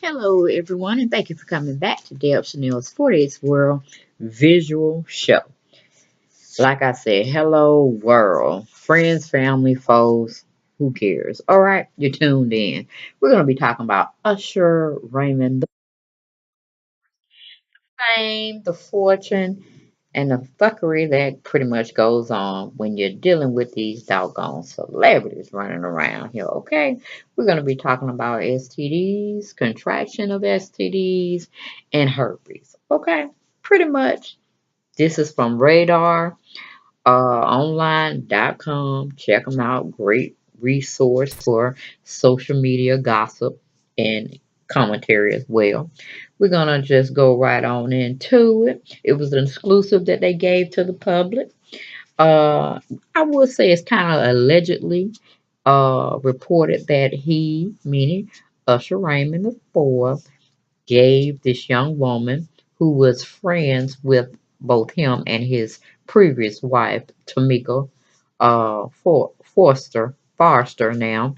Hello, everyone, and thank you for coming back to Deb Chanel's 40th World Visual Show. Like I said, hello, world. Friends, family, foes, who cares? All right, you're tuned in. We're going to be talking about Usher, Raymond, the fame, the fortune, and the fuckery that pretty much goes on when you're dealing with these doggone celebrities running around here, okay? We're going to be talking about STDs, contraction of STDs, and herpes, okay? Pretty much. This is from Radar online.com. Check them out. Great resource for social media gossip and commentary as well. We're going to just go right on into it. It was an exclusive that they gave to the public. Uh, I would say it's kind of allegedly reported that he, meaning Usher Raymond IV, gave this young woman who was friends with both him and his previous wife, Tamika Forster now,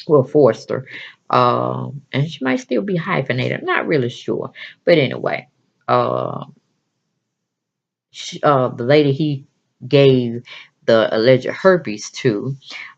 well, Forster, and she might still be hyphenated. I'm not really sure, but anyway, uh, the lady he gave the alleged herpes to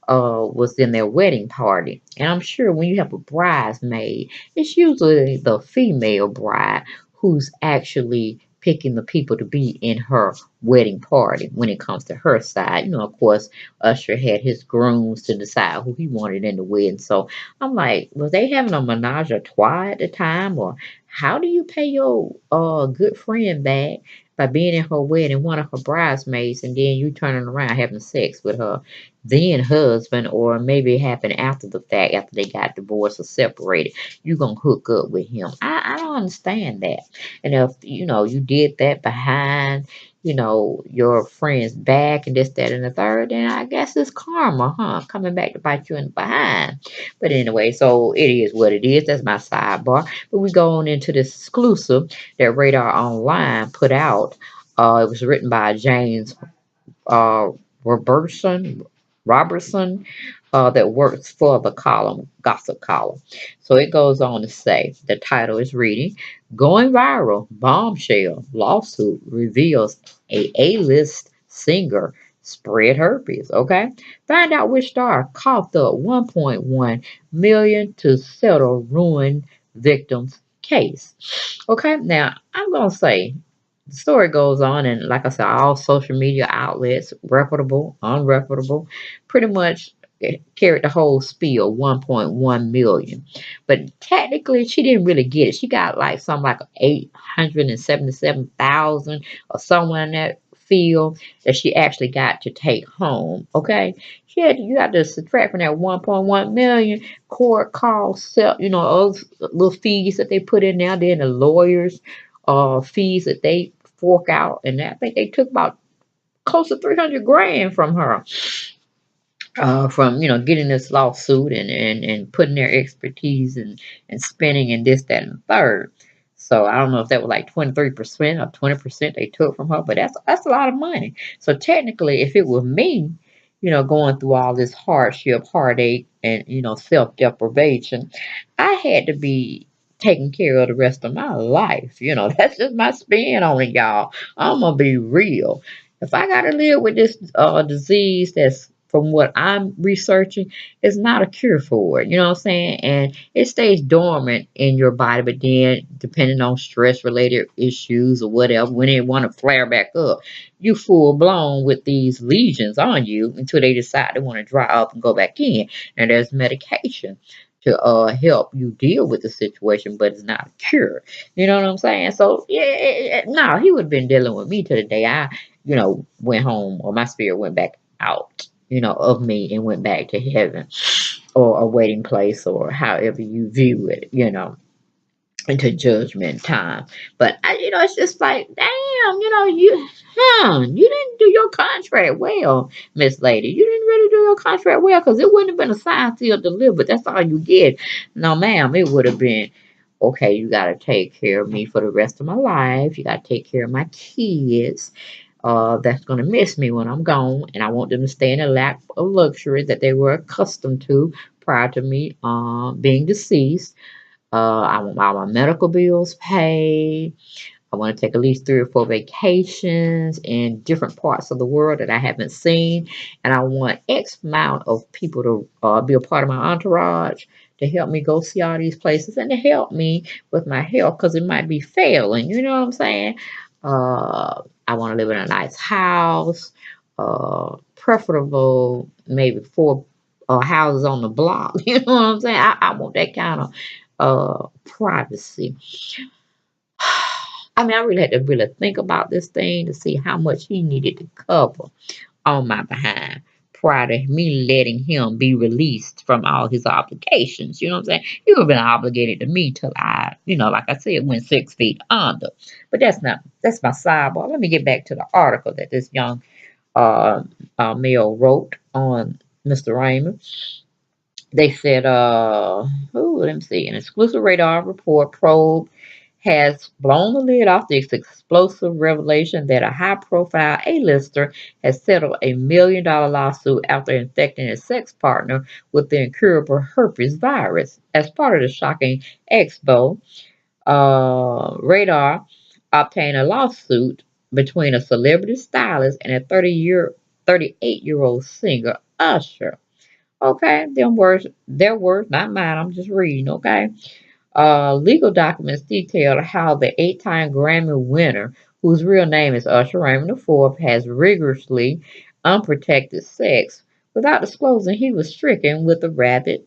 was in their wedding party. And I'm sure when you have a bridesmaid, it's usually the female bride who's actually picking the people to be in her wedding party when it comes to her side. Of course, Usher had his grooms to decide who he wanted in the wedding. So I'm like, was they having a menage a trois at the time? Or how do you pay your good friend back by being in her wedding, one of her bridesmaids, and then you turning around having sex with her then husband, or maybe it happened after the fact, after they got divorced or separated, you gonna hook up with him. I don't understand that. And if you did that behind your friend's back and this, that, and the third, then I guess it's karma, huh? Coming back to bite you in the behind. But anyway, so it is what it is. That's my sidebar. But we go on into this exclusive that Radar Online put out. It was written by James uh, Robertson, Robertson, that works for the column, gossip column. So it goes on to say, the title is reading, Going Viral, Bombshell Lawsuit Reveals A-list singer spread herpes, okay? Find out which star coughed up 1.1 million to settle ruined victims case. Okay, now I'm gonna say the story goes on, and like I said, all social media outlets, reputable, unreputable, pretty much carried the whole spiel, 1.1 million. But technically, she didn't really get it. She got like something like 877,000 or somewhere in that field that she actually got to take home. Okay, you had to subtract from that 1.1 million court costs, those little fees that they put in there, then the lawyers fees that they fork out, and I think they took about close to 300 grand from her, from getting this lawsuit and putting their expertise and spending and this, that, and the third. So I don't know if that was like 23% or 20% they took from her, but that's a lot of money. So technically, if it was me, going through all this hardship, heartache, and self deprivation, I had to be taking care of the rest of my life. That's just my spin on it, y'all. I'm gonna be real. If I gotta live with this disease that's from what I'm researching, it's not a cure for it. You know what I'm saying? And it stays dormant in your body, but then depending on stress related issues or whatever, when they want to flare back up, you full blown with these lesions on you until they decide they want to dry up and go back in. And there's medication to help you deal with the situation, but it's not a cure. You know what I'm saying? So yeah, no, he would have been dealing with me to the day I, went home, or my spirit went back out, of me, and went back to heaven or a waiting place, or however you view it, into judgment time. But it's just like, damn, you didn't do your contract well, Miss Lady. You didn't really do your contract well, because it wouldn't have been a sign seal delivered. That's all you get. No, ma'am, it would have been, okay, you got to take care of me for the rest of my life. You got to take care of my kids. That's going to miss me when I'm gone, and I want them to stay in a lap of luxury that they were accustomed to prior to me being deceased. I want all my medical bills paid. I want to take at least 3 or 4 vacations in different parts of the world that I haven't seen. And I want X amount of people to be a part of my entourage to help me go see all these places and to help me with my health because it might be failing. You know what I'm saying? I want to live in a nice house, preferable maybe 4 houses on the block. You know what I'm saying? I want that kind of privacy. I mean, I really had to really think about this thing to see how much he needed to cover on my behind prior to me letting him be released from all his obligations. You know what I'm saying? He would have been obligated to me till I, like I said, went 6 feet under. But that's my sidebar. Let me get back to the article that this young uh, male wrote on Mr. Raymond. They said, let me see, an exclusive radar report probe has blown the lid off this explosive revelation that a high-profile A-lister has settled $1 million lawsuit after infecting his sex partner with the incurable herpes virus. As part of the shocking expo, Radar obtained a lawsuit between a celebrity stylist and a 38-year-old singer, Usher. Okay, their words, not mine. I'm just reading. Okay. Legal documents detail how the 8-time Grammy winner, whose real name is Usher Raymond IV, has rigorously unprotected sex without disclosing he was stricken with the rabid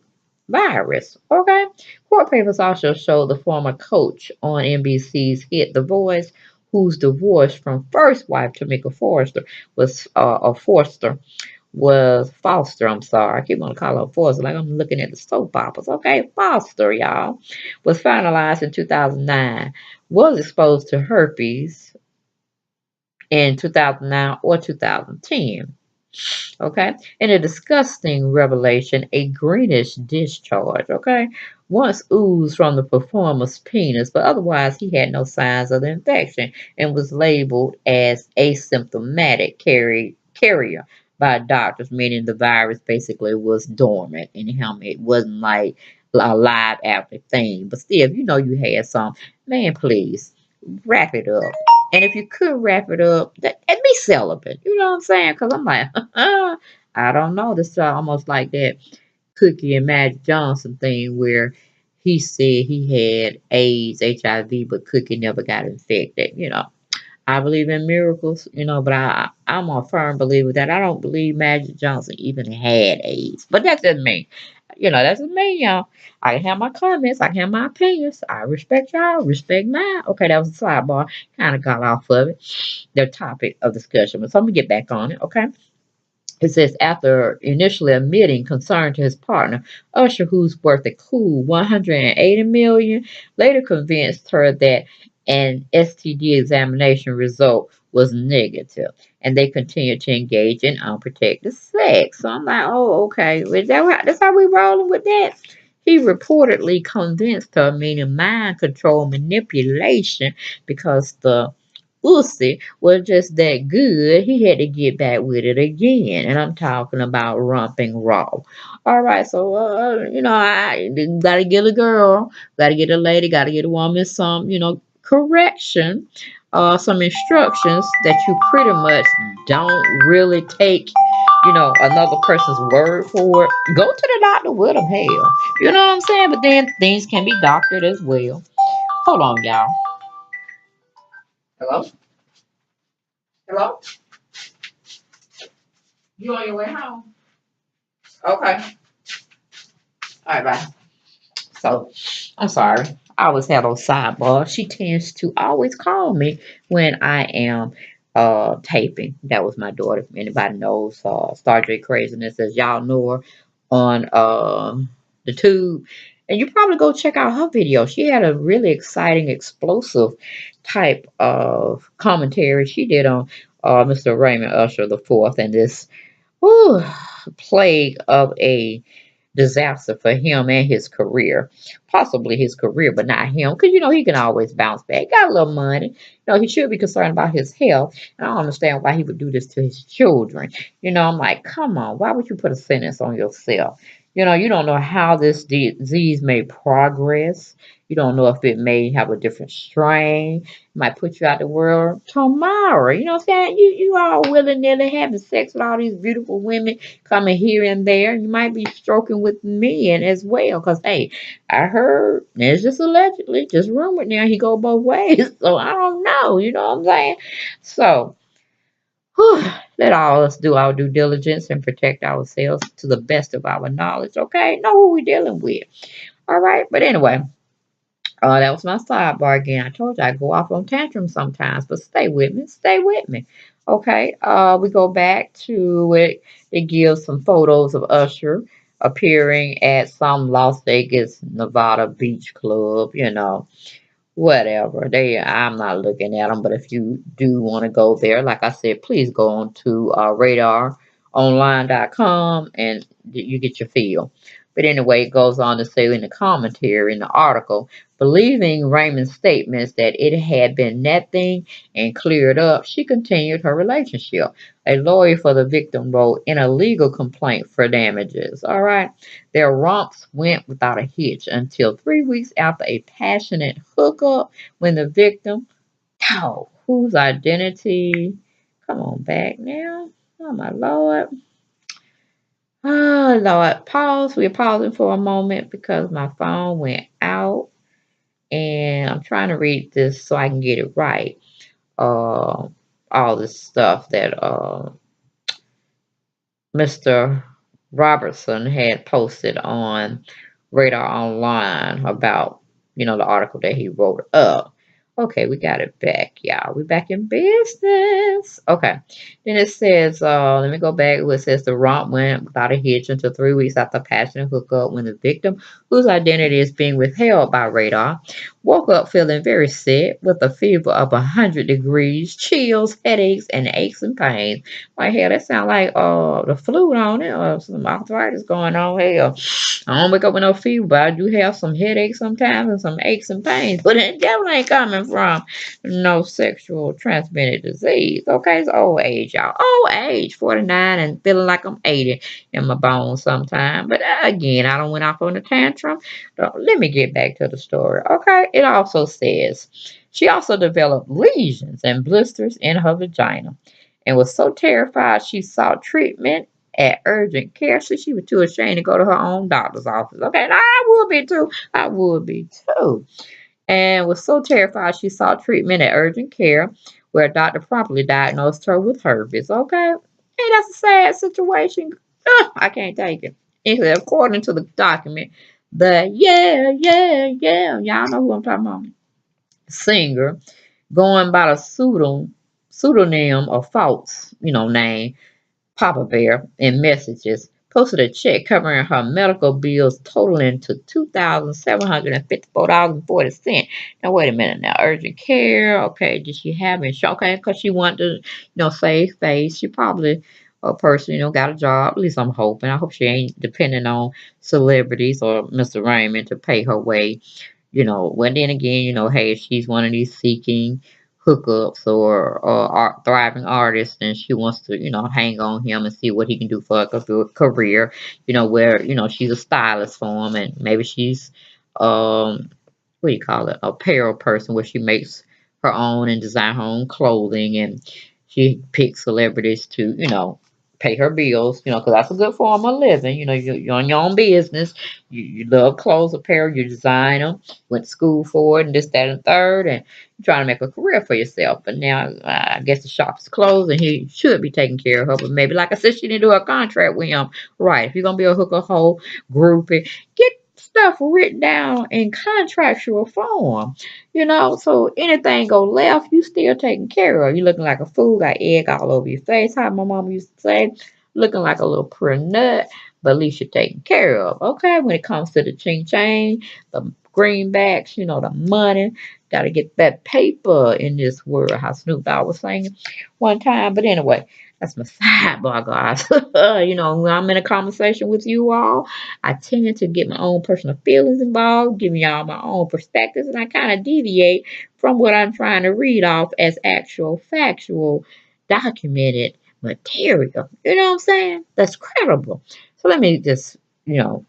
virus. Okay. Court papers also show the former coach on NBC's hit The Voice, whose divorce from first wife Tamika Forrester was Foster. I'm sorry. I keep on calling her Foster like I'm looking at the soap operas. Okay, Foster, y'all, was finalized in 2009, was exposed to herpes in 2009 or 2010. Okay, in a disgusting revelation, a greenish discharge, okay, once oozed from the performer's penis, but otherwise he had no signs of the infection and was labeled as asymptomatic carrier by doctors, meaning the virus basically was dormant in him. It wasn't like a live active thing, but still, if you know you had some, man, please wrap it up. And if you could wrap it up, and be celibate. You know what I'm saying? Because I'm like, I don't know. This is almost like that Cookie and Magic Johnson thing where he said he had AIDS, HIV, but Cookie never got infected. I believe in miracles, but I'm a firm believer that I don't believe Magic Johnson even had AIDS. But that's just me. That's just me, y'all. I can have my comments, I can have my opinions. I respect y'all, respect mine. Okay, that was a sidebar. Kind of got off of it, the topic of discussion. But so I'm gonna get back on it, okay? It says after initially admitting concern to his partner, Usher, who's worth a cool 180 million, later convinced her that an STD examination result was negative, and they continued to engage in unprotected sex. So I'm like, oh, okay, that's how we rolling with that. He reportedly convinced her, meaning mind control manipulation, because the pussy was just that good, he had to get back with it again. And I'm talking about rumping raw. All right, so I gotta get a girl, gotta get a lady, gotta get a woman some, correction, some instructions that you pretty much don't really take, another person's word for it. Go to the doctor with them, hell. You know what I'm saying? But then things can be doctored as well. Hold on, y'all. Hello? Hello? You on your way home? Okay. All right, bye. So, I'm sorry. I always have those sidebars. She tends to always call me when I am taping. That was my daughter. If anybody knows Starr Kraziness, as y'all know her on the tube. And you probably go check out her video. She had a really exciting, explosive type of commentary she did on Mr. Raymond Usher the Fourth and this whew, plague of a disaster for him and his career. Possibly his career, but not him. Because, he can always bounce back. Got a little money. He should be concerned about his health. And I don't understand why he would do this to his children. I'm like, come on. Why would you put a sentence on yourself? You don't know how this disease may progress. You don't know if it may have a different strain. It might put you out the world tomorrow. You know what I'm saying? You all willy-nilly having sex with all these beautiful women coming here and there. You might be stroking with men as well. Because, hey, I heard, and it's just allegedly, just rumored now, he go both ways. So I don't know. You know what I'm saying? So, whew, let all us do our due diligence and protect ourselves to the best of our knowledge, okay? Know who we're dealing with. All right, but anyway, that was my sidebar again. I told you I go off on tantrums sometimes, but stay with me. Stay with me. Okay, we go back to it. It gives some photos of Usher appearing at some Las Vegas, Nevada beach club, whatever. I'm not looking at them, but if you do want to go there, like I said, please go on to radaronline.com and you get your feel. But anyway, it goes on to say in the commentary in the article, believing Raymond's statements that it had been nothing and cleared up, she continued her relationship. A lawyer for the victim wrote in a legal complaint for damages. All right. Their romps went without a hitch until 3 weeks after a passionate hookup when the victim, whose identity, come on back now. Oh my Lord. Oh Lord. Pause. We're pausing for a moment because my phone went out and I'm trying to read this so I can get it right. All this stuff that Mr. Robertson had posted on Radar Online about, the article that he wrote up. Okay, we got it back, y'all. We back in business. Okay. Then it says, let me go back. It says the romp went without a hitch until 3 weeks after passionate hookup when the victim, whose identity is being withheld by Radar, woke up feeling very sick with a fever of 100 degrees, chills, headaches, and aches and pains. Like, hell, that sound like the flu on it or some arthritis going on. Hell, I don't wake up with no fever, but I do have some headaches sometimes and some aches and pains. But it definitely ain't coming from no sexual transmitted disease. Okay, it's old age, y'all. Old age, 49 and feeling like I'm 80 in my bones sometime. But again, I don't went off on a tantrum. Let me get back to the story. Okay, it also says she also developed lesions and blisters in her vagina and was so terrified she sought treatment at urgent care. So she was too ashamed to go to her own doctor's office. Okay, and I would be too. I would be too. And was so terrified she sought treatment at urgent care where a doctor properly diagnosed her with herpes. Okay, and that's a sad situation. Ugh, I can't take it. Anyway, according to the document, y'all know who I'm talking about. Singer going by the pseudonym or false, name, Papa Bear, in messages, posted a check covering her medical bills totaling to $2,754.40. Now wait a minute now. Urgent care. Okay, did she have insurance? Okay, because she wanted to, save face. She probably a person, got a job. At least I'm hoping. I hope she ain't depending on celebrities or Mr. Raymond to pay her way. Well, then again, hey, if she's one of these seeking hookups or thriving artists and she wants to, hang on him and see what he can do for her career, where, she's a stylist for him and maybe she's, what do you call it, apparel person where she makes her own and design her own clothing and she picks celebrities to, pay her bills, because that's a good form of living. You're on your own business. You love clothes, apparel, you design them, went to school for it, and this, that, and third, and you're trying to make a career for yourself. But now, I guess the shop is closed, and he should be taking care of her. But maybe, like I said, she didn't do a contract with him. Right. If you're going to be a hooker, hoe, groupie, get stuff written down in contractual form. So anything go left, you still taken care of. You looking like a fool, got egg all over your face. How my mom used to say, looking like a little pretty nut, but at least you're taken care of. Okay, when it comes to the ching chang, the greenbacks, the money, gotta get that paper in this world. How Snoop Dogg was saying one time. But anyway, that's my sidebar, guys. When I'm in a conversation with you all, I tend to get my own personal feelings involved, giving y'all my own perspectives, and I kind of deviate from what I'm trying to read off as actual, factual, documented material. You know what I'm saying? That's credible. So let me just, you know,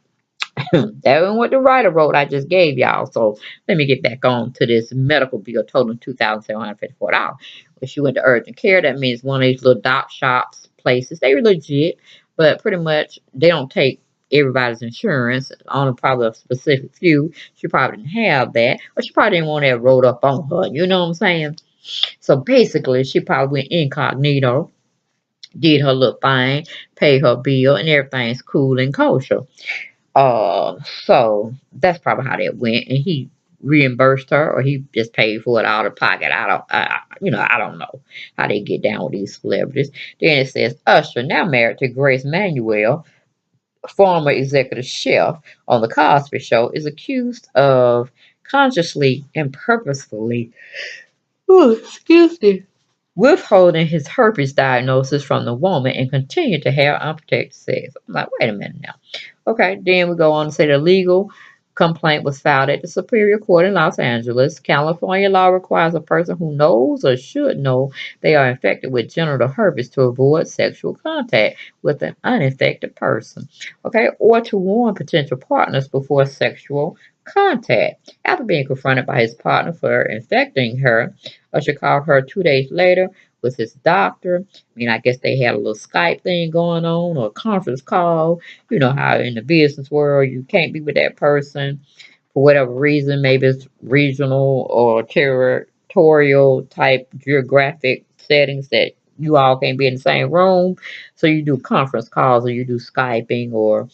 that ain't what the writer wrote. I just gave y'all. So let me get back on to this medical bill totaling $2,754. When she went to urgent care, that means one of these little doc shops places. They were legit, but pretty much they don't take everybody's insurance. Only probably a specific few. She probably didn't have that, or she probably didn't want that wrote up on her. You know what I'm saying? So basically, she probably went incognito, did her little thing, paid her bill, and everything's cool and kosher. So that's probably how that went, and he reimbursed her, or he just paid for it out of pocket. I don't know how they get down with these celebrities. Then it says Usher, now married to Grace Manuel, former executive chef on the Cosby Show, is accused of consciously and purposefully, excuse me, withholding his herpes diagnosis from the woman and continue to have unprotected sex. I'm like, wait a minute now. Okay, then we go on to say the legal complaint was filed at the Superior Court in Los Angeles. California law requires a person who knows or should know they are infected with genital herpes to avoid sexual contact with an uninfected person, okay, or to warn potential partners before sexual contact. After being confronted by his partner for infecting her, Usher called her 2 days later with his doctor. I mean, I guess they had a little Skype thing going on or a conference call. You know how in the business world you can't be with that person for whatever reason. Maybe it's regional or territorial type geographic settings that you all can't be in the same room. So you do conference calls or you do Skyping or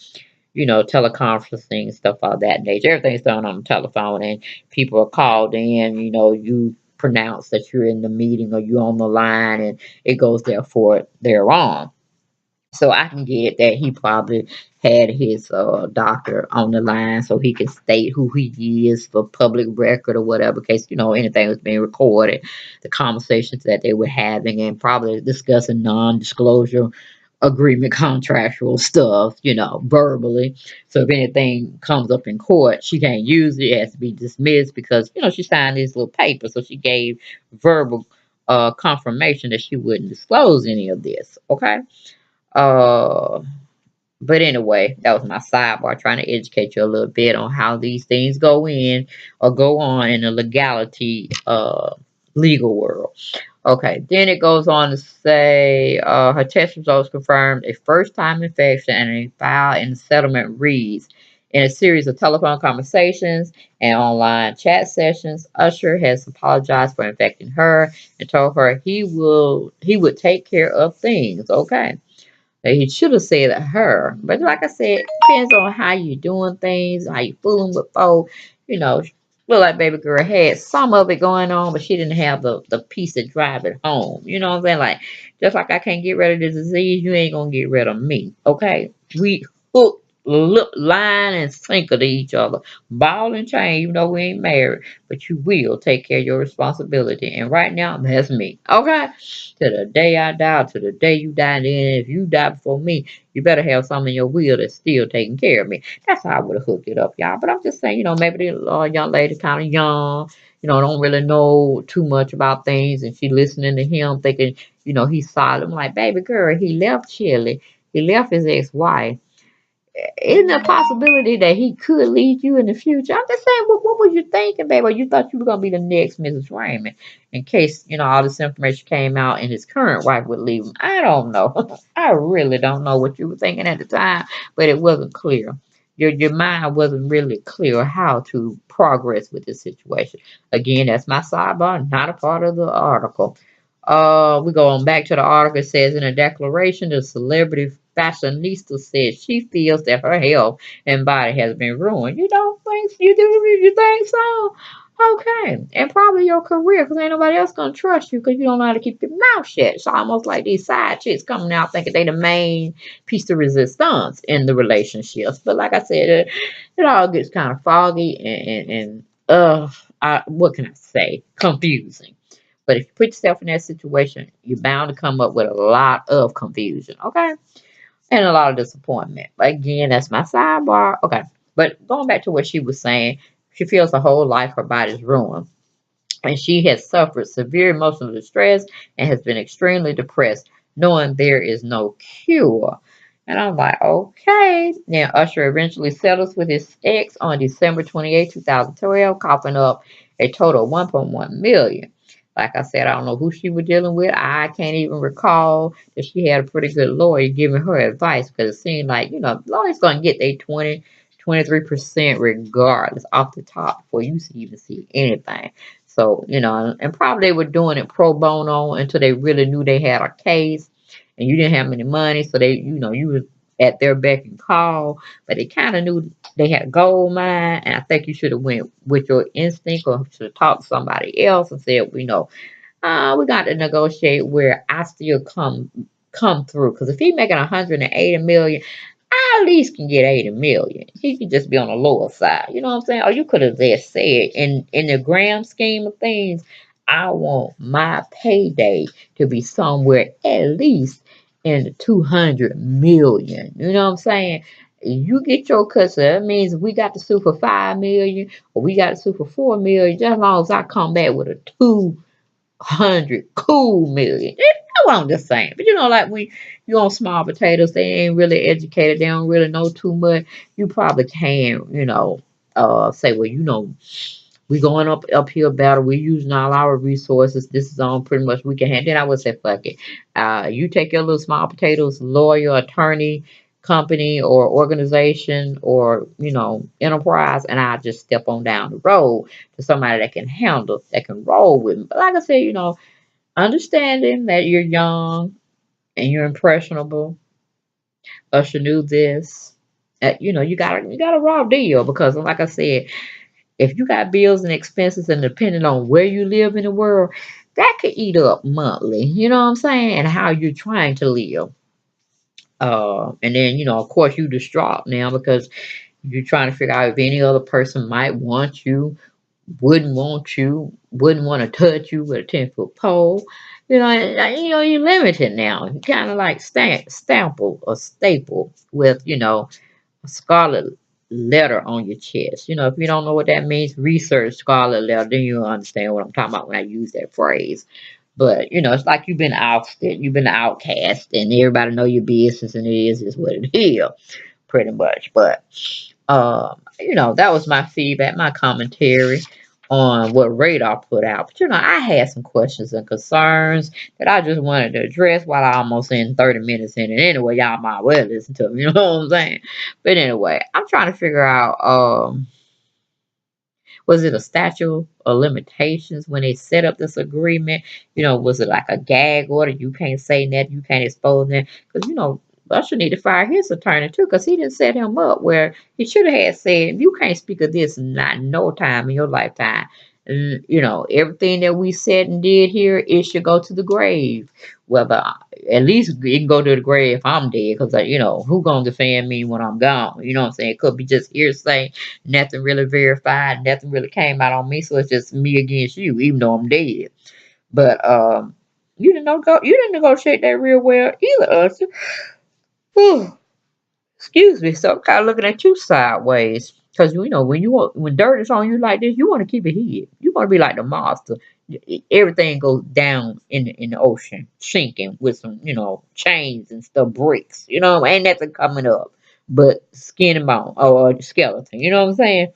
teleconferencing, stuff of that nature. Everything's done on the telephone, and people are called in. You pronounce that you're in the meeting or you're on the line, and it goes therefore thereon. So I can get that he probably had his doctor on the line so he can state who he is for public record or whatever, in case anything was being recorded, the conversations that they were having, and probably discussing non-disclosure agreement, contractual stuff, verbally. So if anything comes up in court, she can't use it. It has to be dismissed because she signed these little papers. So she gave verbal confirmation that she wouldn't disclose any of this. Okay. Uh, but anyway, that was my sidebar, trying to educate you a little bit on how these things go in or go on in the legality legal world. Okay, then it goes on to say her test results confirmed a first-time infection, and a file in the settlement reads, in a series of telephone conversations and online chat sessions, Usher has apologized for infecting her and told her he would take care of things. Okay. He should have said her. But like I said, it depends on how you doing things, how you fooling with folk. You know, look like baby girl had some of it going on, but she didn't have the piece to drive it home. You know what I'm saying? Like, just like I can't get rid of the disease, you ain't gonna get rid of me. Okay? We hook, look, line, and sinker to each other. Ball and chain, you know we ain't married, but you will take care of your responsibility. And right now, that's me. Okay? To the day I die, to the day you die, and then if you die before me, you better have something in your will that's still taking care of me. That's how I would have hooked it up, y'all. But I'm just saying, maybe the young lady kind of young, don't really know too much about things, and she listening to him thinking, he's solid. I'm like, baby girl, he left Chile. He left his ex-wife. Isn't there a possibility that he could lead you in the future? I'm just saying, what were you thinking, baby? You thought you were going to be the next Mrs. Raymond in case, all this information came out and his current wife would leave him. I don't know. I really don't know what you were thinking at the time, but it wasn't clear. Your mind wasn't really clear how to progress with this situation. Again, that's my sidebar, not a part of the article. We go on back to the article. It says in a declaration, the celebrity fashionista said she feels that her health and body has been ruined. You don't think you think so? Okay, and probably your career, because ain't nobody else gonna trust you because you don't know how to keep your mouth shut. It's almost like these side chicks coming out thinking they the main piece de resistance in the relationships. But like I said, it all gets kind of foggy and what can I say? Confusing. But if you put yourself in that situation, you're bound to come up with a lot of confusion, okay? And a lot of disappointment. But again, that's my sidebar. Okay. But going back to what she was saying, she feels her whole life her body's ruined. And she has suffered severe emotional distress and has been extremely depressed, knowing there is no cure. And I'm like, okay. Now Usher eventually settles with his ex on December 28, 2012, coughing up a total of 1.1 million. Like I said, I don't know who she was dealing with. I can't even recall that she had a pretty good lawyer giving her advice because it seemed like, lawyers gonna get their 23% regardless off the top before you even see anything. So, and probably they were doing it pro bono until they really knew they had a case and you didn't have any money, so you was at their beck and call, but they kind of knew they had a gold mine, and I think you should have went with your instinct or should have talked to somebody else and said, we got to negotiate where I still come through, because if he's making 180 million, I at least can get 80 million. He can just be on the lower side. You know what I'm saying? Or you could have just said, in the grand scheme of things, I want my payday to be somewhere at least in the 200 million. You know what I'm saying? You get your cut, so that means we got to sue for 5 million or we got to sue for 4 million, just as long as I come back with a 200 cool million. That's what I'm just saying. But like you on small potatoes, they ain't really educated, they don't really know too much. You probably can, say, well, we going uphill battle. We using all our resources. This is on pretty much we can handle. Then I would say, fuck it. You take your little small potatoes, lawyer, attorney, company, or organization, or enterprise, and I just step on down the road to somebody that can handle, that can roll with me. But like I said, understanding that you're young and you're impressionable. Usher knew this. You got a raw deal because, like I said, if you got bills and expenses and depending on where you live in the world, that could eat up monthly. You know what I'm saying? And how you're trying to live. And then, of course, you distraught now because you're trying to figure out if any other person might want you, wouldn't want you, wouldn't want to touch you with a 10-foot pole. You're limited now. You kind of like stample or staple with, a scarlet letter on your chest. If you don't know what that means, research scarlet letter, then you'll understand what I'm talking about when I use that phrase. But it's like you've been ousted, you've been outcast, and everybody know your business, and it is what it is, pretty much. But that was my feedback, my commentary on what Radar put out. But I had some questions and concerns that I just wanted to address while I almost in 30 minutes in it. Anyway, y'all might well listen to me, you know what I'm saying? But anyway, I'm trying to figure out was it a statute of limitations when they set up this agreement? Was it like a gag order? You can't say that, you can't expose that. Because, Usher need to fire his attorney too, because he didn't set him up where he should have had said, you can't speak of this not no time in your lifetime. And, everything that we said and did here, it should go to the grave. Whether at least it can go to the grave if I'm dead, because who gonna defend me when I'm gone? You know what I'm saying? It could be just hearsay, nothing really verified, nothing really came out on me, so it's just me against you, even though I'm dead. But you didn't negotiate that real well either, Usher. Whew. Excuse me. So I'm kind of looking at you sideways. Because, when dirt is on you like this, you want to keep it hid. You want to be like the monster. Everything goes down in the ocean, sinking with some, chains and stuff, bricks. Ain't nothing coming up but skin and bone or skeleton. You know what I'm saying?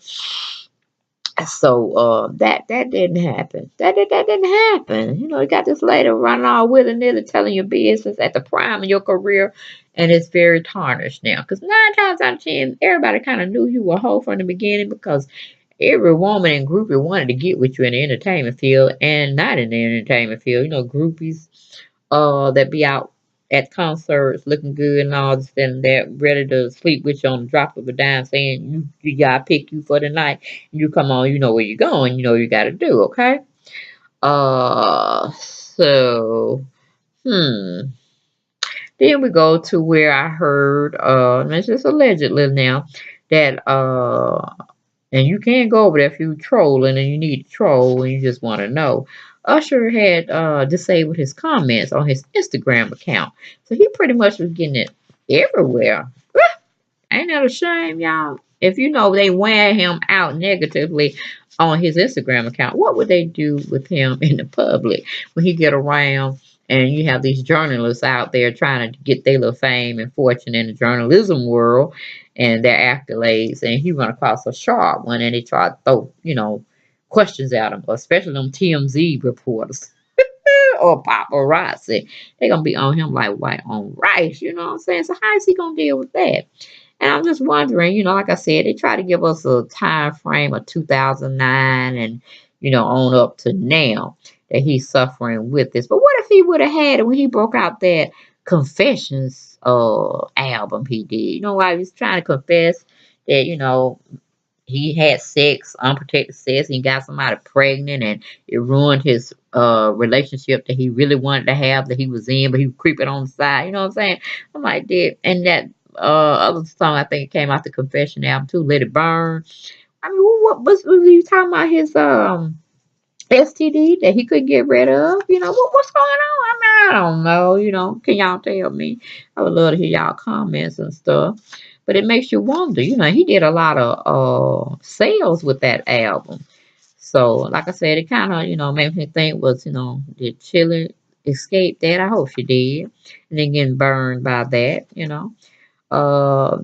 So that didn't happen. That didn't happen. You got this lady running all willy nilly telling your business at the prime of your career, and it's very tarnished now. Because 9 times out of 10, everybody kind of knew you were a hoe from the beginning because every woman and groupie wanted to get with you in the entertainment field and not in the entertainment field. Groupies that be out at concerts looking good and all this and that, ready to sleep with you on the drop of a dime, saying you gotta pick you for the night. You come on, you know where you're going, you know what you gotta do, okay? So then we go to where I heard and it's just allegedly now that and you can't go over there if you trolling and you need to troll and you just want to know. Usher had disabled his comments on his Instagram account. So he pretty much was getting it everywhere. Ain't that a shame, y'all? If they wear him out negatively on his Instagram account, what would they do with him in the public when he get around And you have these journalists out there trying to get their little fame and fortune in the journalism world and their accolades. And he run across a sharp one and they try to throw, questions at him, especially them TMZ reporters or paparazzi. They're going to be on him like white on rice, you know what I'm saying? So how is he going to deal with that? And I'm just wondering, like I said, they try to give us a time frame of 2009 and, on up to now that he's suffering with this. But what if he would have had it when he broke out that Confessions album he did? While he was trying to confess that, he had sex, unprotected sex, and he got somebody pregnant, and it ruined his relationship that he really wanted to have that he was in, but he was creeping on the side. You know what I'm saying? I'm like, dude, and that other song I think it came out the Confession album too, Let It Burn. I mean, was he talking about his STD that he couldn't get rid of? What's going on? I mean, I don't know. Can y'all tell me? I would love to hear y'all comments and stuff. But it makes you wonder. He did a lot of sales with that album. So, like I said, it kind of made me think was did Chili escape that? I hope she did, and then getting burned by that.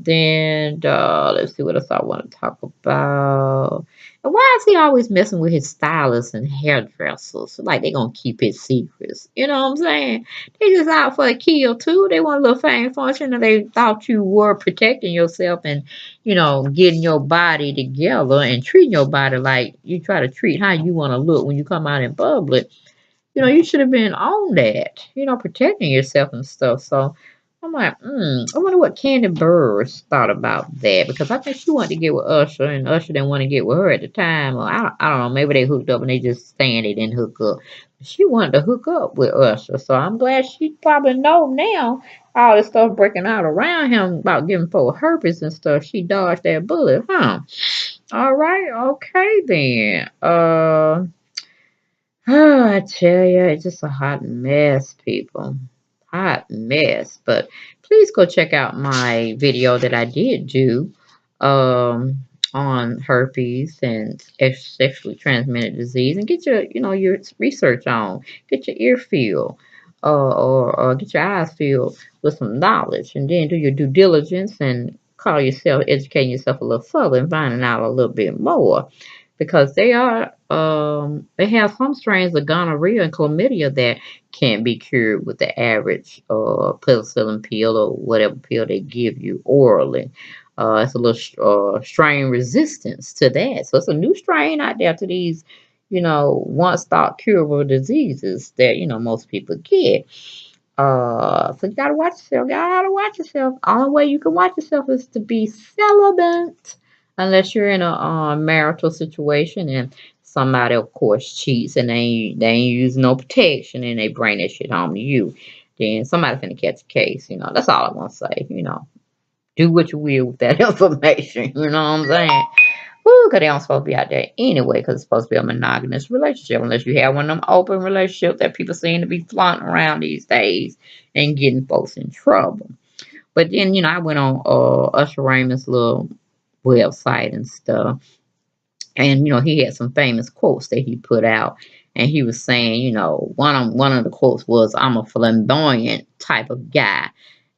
Then let's see what else I want to talk about. And why is he always messing with his stylists and hairdressers? Like they gonna keep his secrets. You know what I'm saying? They just out for a kill too. They want a little fame function and they thought you were protecting yourself and, getting your body together and treating your body like you try to treat how you want to look when you come out in public. You should have been on that, protecting yourself and stuff. So I'm like, I wonder what Candy Burrs thought about that because I think she wanted to get with Usher and Usher didn't want to get with her at the time. Or I don't know, maybe they hooked up and they just saying they didn't hook up. She wanted to hook up with Usher. So I'm glad she probably know now all this stuff breaking out around him about giving folk herpes and stuff. She dodged that bullet, huh? All right, okay then. I tell you, it's just a hot mess, people. Hot mess. But please go check out my video that I did do um, on herpes and sexually transmitted disease and get your research on. Get your ear filled or get your eyes filled with some knowledge and then do your due diligence and call yourself, educating yourself a little further and finding out a little bit more because they have some strains of gonorrhea and chlamydia that can't be cured with the average penicillin pill or whatever pill they give you orally. It's a little strain resistance to that. So it's a new strain out there to these, once thought curable diseases that, most people get. So you gotta watch yourself. Gotta watch yourself. Only way you can watch yourself is to be celibate, unless you're in a marital situation and somebody, of course, cheats and they ain't using no protection and they bring that shit home to you. Then somebody's gonna catch a case. That's all I want to say. Do what you will with that information. You know what I'm saying? Woo, because they don't supposed to be out there anyway, because it's supposed to be a monogamous relationship, unless you have one of them open relationships that people seem to be flaunting around these days and getting folks in trouble. But then, I went on Usher Raymond's little website and stuff, and he had some famous quotes that he put out, and he was saying, one of the quotes was, "I'm a flamboyant type of guy,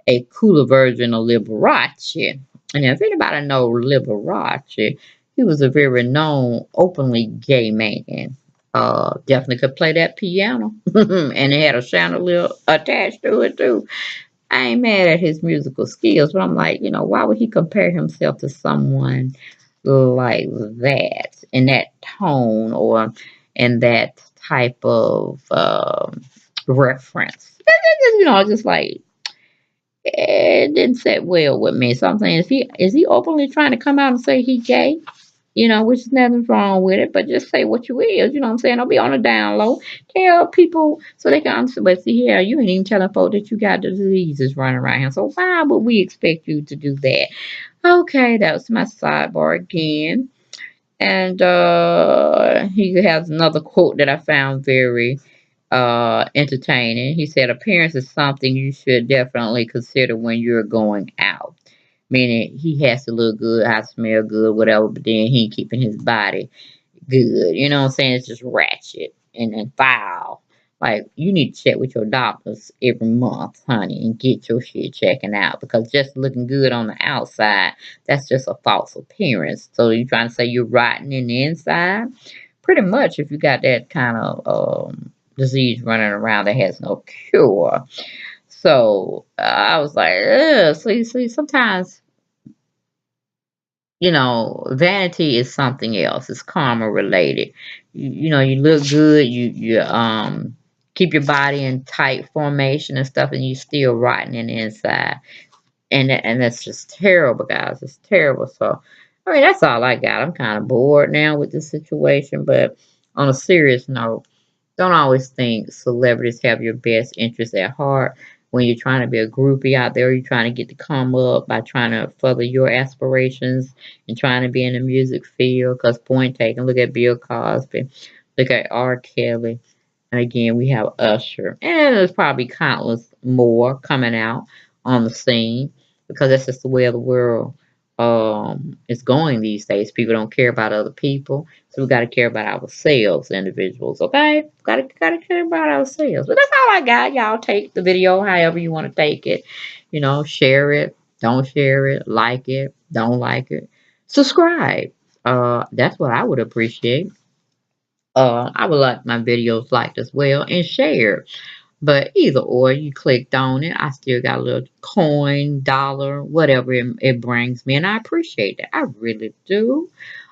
a cooler version of Liberace." And if anybody know Liberace, he was a very known, openly gay man. Definitely could play that piano, and it had a chandelier attached to it too. I ain't mad at his musical skills, but I'm like, why would he compare himself to someone like that in that tone or in that type of reference? Just like it didn't sit well with me. So I'm saying, is he openly trying to come out and say he gay? Which is nothing wrong with it, but just say what you is. You know what I'm saying? Don't be on the down low. Tell people so they can understand. But see here, you ain't even telling folks that you got the diseases running around here. So why would we expect you to do that? Okay, that was my sidebar again. And he has another quote that I found very entertaining. He said, "Appearance is something you should definitely consider when you're going out." Meaning he has to look good, I smell good, whatever, but then he ain't keeping his body good. You know what I'm saying? It's just ratchet and foul. Like, you need to check with your doctors every month, honey, and get your shit checking out, because just looking good on the outside, that's just a false appearance. So you trying to say you're rotten in the inside? Pretty much, if you got that kind of disease running around that has no cure. So I was like, ugh. See, sometimes, vanity is something else. It's karma related. You look good. You keep your body in tight formation and stuff, and you still rotten in the inside. And that's just terrible, guys. It's terrible. So, I mean, that's all I got. I'm kind of bored now with this situation. But on a serious note, don't always think celebrities have your best interests at heart. When you're trying to be a groupie out there, you're trying to get to come up by trying to further your aspirations and trying to be in the music field. Because point taken, look at Bill Cosby, look at R. Kelly, and again we have Usher, and there's probably countless more coming out on the scene, because that's just the way of the world is going these days. People don't care about other people, so we got to care about ourselves, individuals. Okay, gotta care about ourselves. But that's all I got. Y'all take the video however you want to take it. Share it, don't share it, like it, don't like it, subscribe. That's what I would appreciate. I would like my videos liked as well and shared. But either or, you clicked on it, I still got a little coin, dollar, whatever it brings me, and I appreciate it. I really do.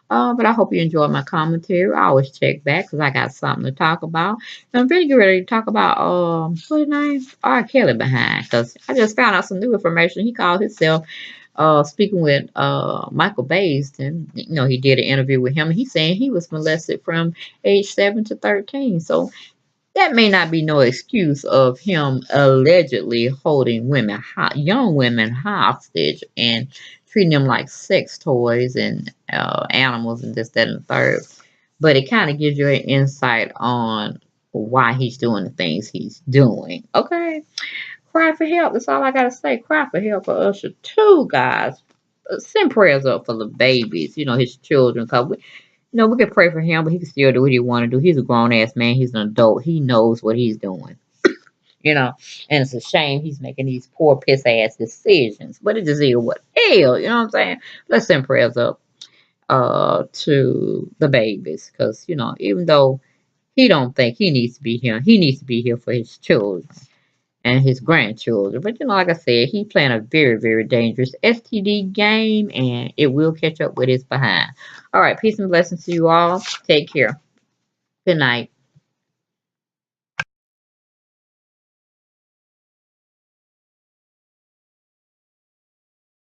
But I hope you enjoyed my commentary. I always check back because I got something to talk about. And I'm really getting ready to talk about what's his name? R. Kelly behind, because I just found out some new information. He called himself speaking with Michael Baisden. He did an interview with him, and he's saying he was molested from age 7 to 13. So that may not be no excuse of him allegedly holding young women hostage and treating them like sex toys and animals and this, that, and the third. But it kind of gives you an insight on why he's doing the things he's doing. Okay? Cry for help. That's all I got to say. Cry for help for Usher too, guys. Send prayers up for the babies, his children, because we can pray for him, but he can still do what he want to do. He's a grown ass man. He's an adult. He knows what he's doing. You know, and it's a shame he's making these poor piss ass decisions. But it just is what hell. You know what I'm saying? Let's send prayers up to the babies, because even though he don't think he needs to be here, he needs to be here for his children and his grandchildren. But like I said, he playing a very, very dangerous STD game, and it will catch up with his behind. All right, peace and blessings to you all. Take care. Good night.